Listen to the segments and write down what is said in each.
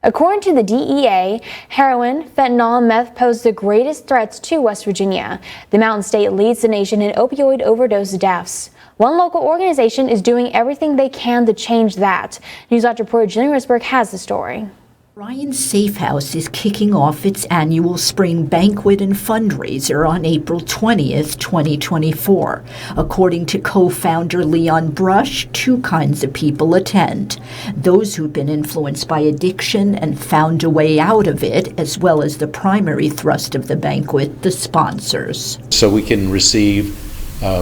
According to the DEA, heroin, fentanyl, and meth pose the greatest threats to West Virginia. The Mountain State leads the nation in opioid overdose deaths. One local organization is doing everything they can to change that. News Watch reporter Jillian Risberg has the story. Bryan's Safehouse is kicking off its annual spring banquet and fundraiser on April 20th, 2024. According to co-founder Leon Brush, two kinds of people attend: those who've been influenced by addiction and found a way out of it, as well as the primary thrust of the banquet, the sponsors. So we can receive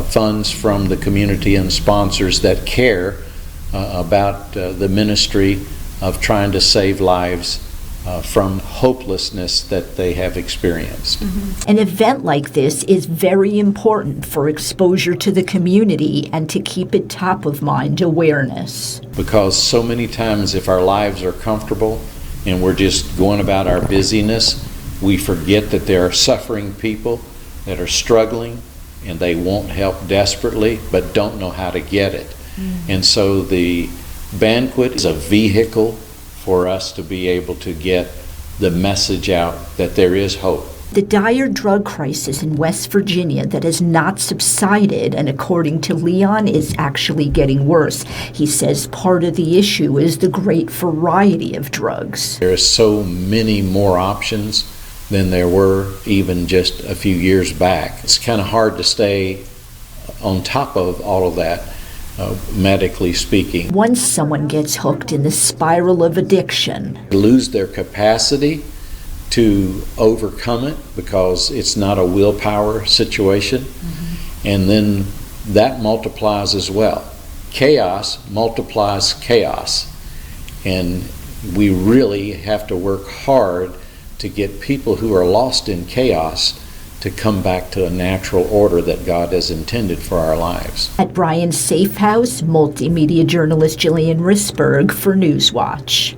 funds from the community and sponsors that care about the ministry of trying to save lives from hopelessness that they have experienced. An event like this is very important for exposure to the community and to keep it top of mind awareness. Because so many times if our lives are comfortable and we're just going about our busyness, we forget that there are suffering people that are struggling and they want help desperately but don't know how to get it. And so the banquet is a vehicle for us to be able to get the message out that there is hope. The dire drug crisis in West Virginia that has not subsided, and according to Leon, is actually getting worse. He says part of the issue is the great variety of drugs. There are so many more options than there were even just a few years back. It's kind of hard to stay on top of all of that. Medically speaking. Once someone gets hooked in the spiral of addiction, they lose their capacity to overcome it because it's not a willpower situation, and then that multiplies as well. Chaos multiplies chaos, and we really have to work hard to get people who are lost in chaos to come back to a natural order that God has intended for our lives. At Bryan's Safehouse, multimedia journalist Jillian Risberg for News Watch.